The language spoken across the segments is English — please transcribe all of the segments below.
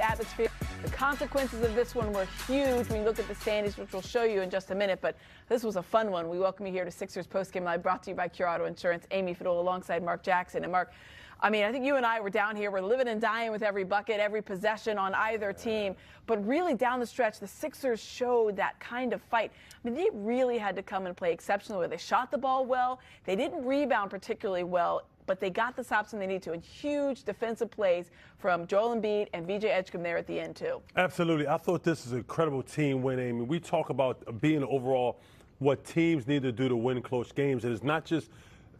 atmosphere. The consequences of this one were huge when you look at the standings, which we'll show you in just a minute, but this was a fun one. We welcome you here to Sixers Postgame Live, brought to you by Cure Auto Insurance. Amy Fiddle alongside Mark Jackson. And Mark, I mean, I think you and I were down here. We're living and dying with every bucket, every possession on either team. But really down the stretch, the Sixers showed that kind of fight. I mean, they really had to come and play exceptionally well. They shot the ball well. They didn't rebound particularly well, but they got the stops when they need to. And huge defensive plays from Joel Embiid and VJ Edgecombe there at the end, too. Absolutely. I thought this is an incredible team win, Amy. We talk about being overall what teams need to do to win close games. And it's not just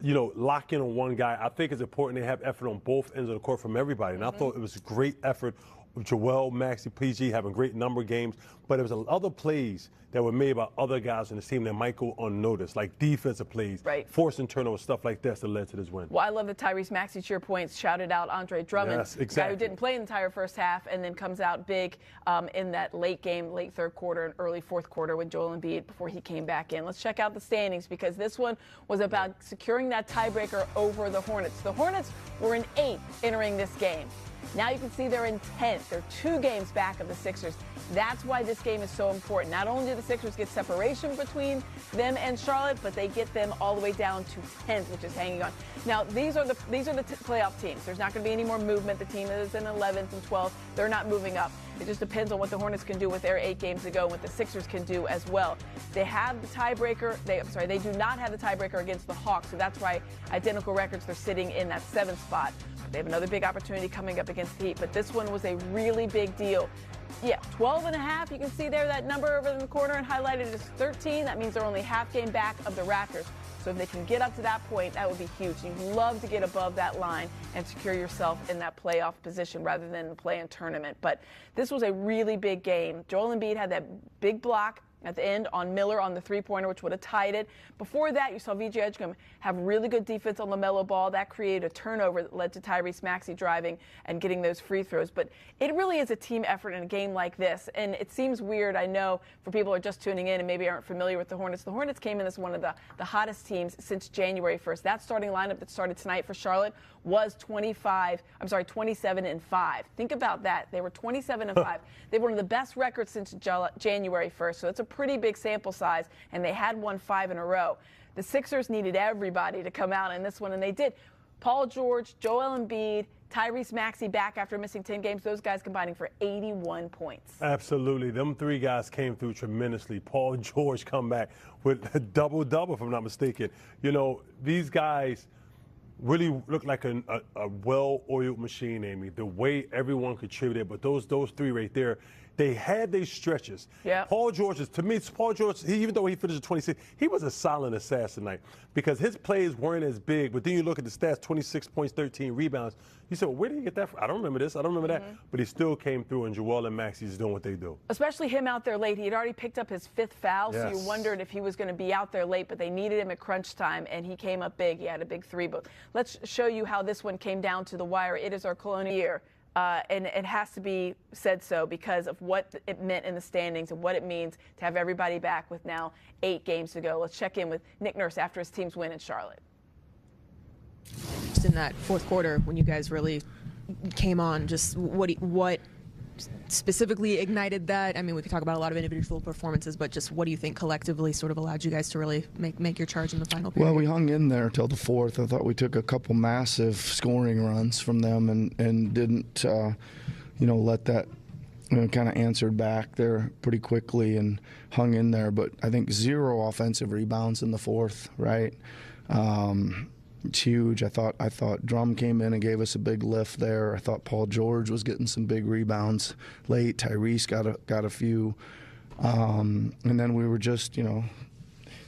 lock in on one guy. I think it's important they have effort on both ends of the court from everybody. And I thought it was a great effort with Joel, Maxey, PG having great number games. But there was other plays that were made by other guys in the team that might go unnoticed, like defensive plays, forcing turnovers, stuff like that led to this win. Well, I love that Tyrese Maxey, to your point, shouted out Andre Drummond, guy who didn't play the entire first half and then comes out big in that late game, late third quarter and early fourth quarter with Joel Embiid before he came back in. Let's check out the standings because this one was about securing that tiebreaker over the Hornets. The Hornets were in 8th entering this game. Now you can see they're in 10th. They're 2 games back of the Sixers. That's why this game is so important. Not only do the Sixers get separation between them and Charlotte, but they get them all the way down to 10th, which is hanging on. Now, these are the playoff teams. There's not going to be any more movement. The team that is in 11th and 12th, they're not moving up. It just depends on what the Hornets can do with their 8 games to go and what the Sixers can do as well. They have the tiebreaker. They do not have the tiebreaker against the Hawks, so that's why identical records, they're sitting in that 7th spot. They have another big opportunity coming up against the Heat, but this one was a really big deal. Yeah, 12.5, you can see there that number over in the corner and highlighted as 13. That means they're only half game back of the Raptors. So if they can get up to that point, that would be huge. You'd love to get above that line and secure yourself in that playoff position rather than the play-in tournament. But this was a really big game. Joel Embiid had that big block at the end on Miller on the three-pointer, which would have tied it. Before that, you saw VJ Edgecombe have really good defense on LaMelo Ball. That created a turnover that led to Tyrese Maxey driving and getting those free throws. But it really is a team effort in a game like this. And it seems weird, I know, for people who are just tuning in and maybe aren't familiar with the Hornets. The Hornets came in as one of the hottest teams since January 1st. That starting lineup that started tonight for Charlotte was 27-5. Think about that. They were 27-5. They were one of the best records since January 1st. So it's a pretty big sample size, and they had won 5 in a row. The Sixers needed everybody to come out in this one, and they did. Paul George, Joel Embiid, Tyrese Maxey back after missing 10 games, those guys combining for 81 points. Absolutely. Them 3 guys came through tremendously. Paul George come back with a double-double, if I'm not mistaken. These guys really look like a well-oiled machine, Amy. The way everyone contributed, but those 3 right there, they had their stretches. Yeah. Paul George, even though he finished at 26, he was a silent assassin tonight because his plays weren't as big. But then you look at the stats, 26 points, 13 rebounds. You said, well, where did he get that from? I don't remember this. I don't remember that. But he still came through, and Joel and Maxey is doing what they do. Especially him out there late. He had already picked up his 5th foul, so you wondered if he was going to be out there late, but they needed him at crunch time, and he came up big. He had a big 3. But let's show you how this one came down to the wire. It is our colonial year. And it has to be said so because of what it meant in the standings and what it means to have everybody back with now 8 games to go. Let's check in with Nick Nurse after his team's win in Charlotte. Just in that fourth quarter when you guys really came on, just what specifically ignited that? I mean, we could talk about a lot of individual performances, but just what do you think collectively sort of allowed you guys to really make your charge in the final period? Well, we hung in there till the 4th. I thought we took a couple massive scoring runs from them and didn't, let that kind of answered back there pretty quickly and hung in there. But I think 0 offensive rebounds in the 4th, right? It's huge. I thought Drum came in and gave us a big lift there. I thought Paul George was getting some big rebounds late. Tyrese got a few, and then we were just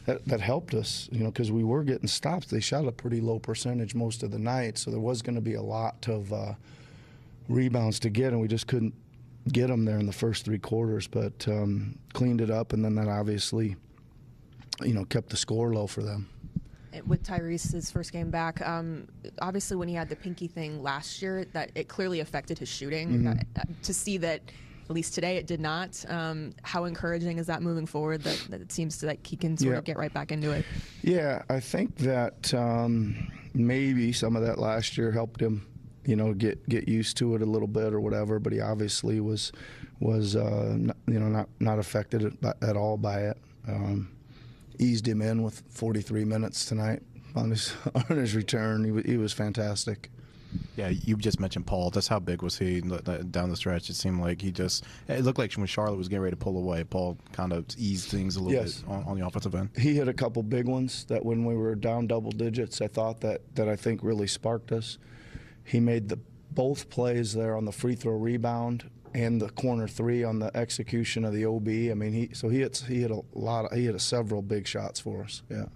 that helped us because we were getting stops. They shot a pretty low percentage most of the night, so there was going to be a lot of rebounds to get, and we just couldn't get them there in the first 3 quarters. But cleaned it up, and then that obviously kept the score low for them. With Tyrese's first game back, obviously when he had the pinky thing last year, that it clearly affected his shooting. To see that, at least today, it did not. How encouraging is that moving forward? That it seems like he can sort of get right back into it. Yeah, I think that maybe some of that last year helped him get used to it a little bit or whatever. But he obviously was not affected at all by it. Eased him in with 43 minutes tonight on his return. He was fantastic. Yeah, you just mentioned Paul. Just how big was he down the stretch? It seemed like it looked like when Charlotte was getting ready to pull away, Paul kind of eased things a little bit on the offensive end. He hit a couple big ones that when we were down double digits, I thought that I think really sparked us. He made both plays there on the free throw rebound and the corner three on the execution of the OB. I mean, he hit several big shots for us. Yeah.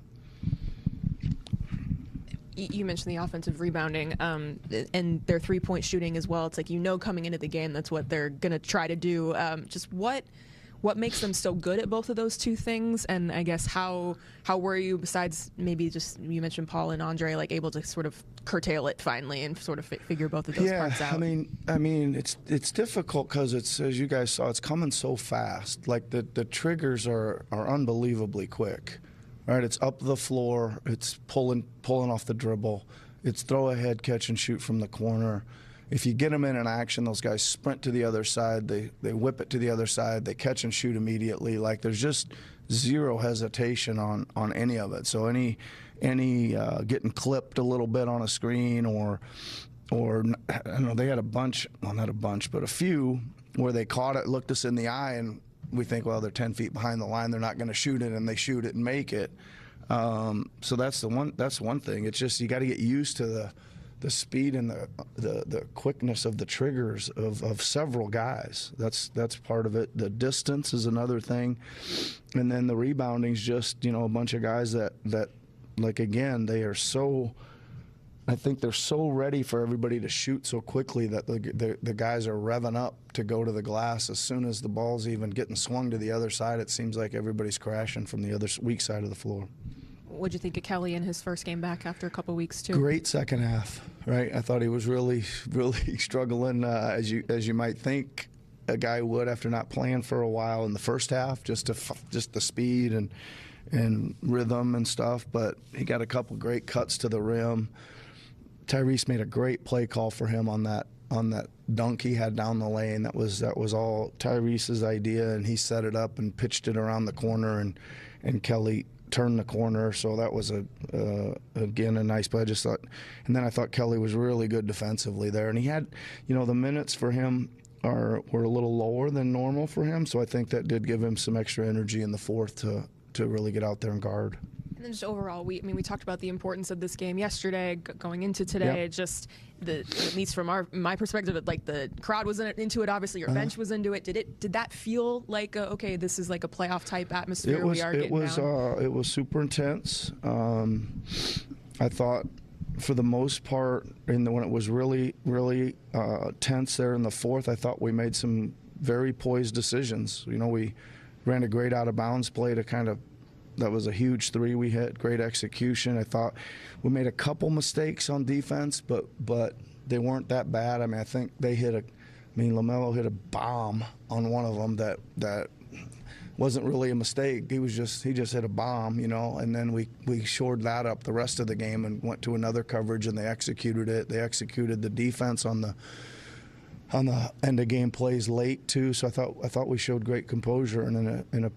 You mentioned the offensive rebounding and their three-point shooting as well. It's like, coming into the game, that's what they're going to try to do. Just what makes them so good at both of those two things? And I guess how were you, besides maybe just, you mentioned Paul and Andre, like able to sort of curtail it finally and sort of figure both of those parts out? I mean, it's difficult because it's, as you guys saw, it's coming so fast. Like the triggers are unbelievably quick. Right, it's up the floor, it's pulling off the dribble, it's throw ahead, catch and shoot from the corner. If you get them in an action, those guys sprint to the other side, they whip it to the other side, they catch and shoot immediately. Like there's just zero hesitation on any of it. So any getting clipped a little bit on a screen or I don't know, they had a few where they caught it, looked us in the eye, and we think, well, they're 10 feet behind the line, they're not going to shoot it, and they shoot it and make it. So that's one thing. It's just you got to get used to the speed and the quickness of the triggers of several guys. That's part of it. The distance is another thing, and then the rebounding's just a bunch of guys that like, again, they are so. I think they're so ready for everybody to shoot so quickly that the guys are revving up to go to the glass. As soon as the ball's even getting swung to the other side, it seems like everybody's crashing from the other weak side of the floor. What'd you think of Kelly in his first game back after a couple weeks too? Great second half, right? I thought he was really struggling, as you might think a guy would after not playing for a while in the first half, just the speed and rhythm and stuff. But he got a couple great cuts to the rim. Tyrese made a great play call for him on that dunk he had down the lane. That was all Tyrese's idea, and he set it up and pitched it around the corner, and Kelly turned the corner. So that was again a nice play. I thought Kelly was really good defensively there, and he had the minutes for him were a little lower than normal for him. So I think that did give him some extra energy in the fourth to really get out there and guard. And then just overall, we talked about the importance of this game yesterday, going into today. Yep. Just at least from my perspective, like the crowd was into it. Obviously, your bench was into it. Did that feel like okay, this is like a playoff type atmosphere? It was super intense. I thought for the most part, when it was really tense there in the fourth, I thought we made some very poised decisions. We ran a great out of bounds play to that was a huge three we hit, great execution. I thought we made a couple mistakes on defense, but they weren't that bad. I mean, I think they LaMelo hit a bomb on one of them that wasn't really a mistake. He just hit a bomb, and then we shored that up the rest of the game and went to another coverage, and they executed it. They executed the defense on the end of game plays late too. So I thought we showed great composure and in a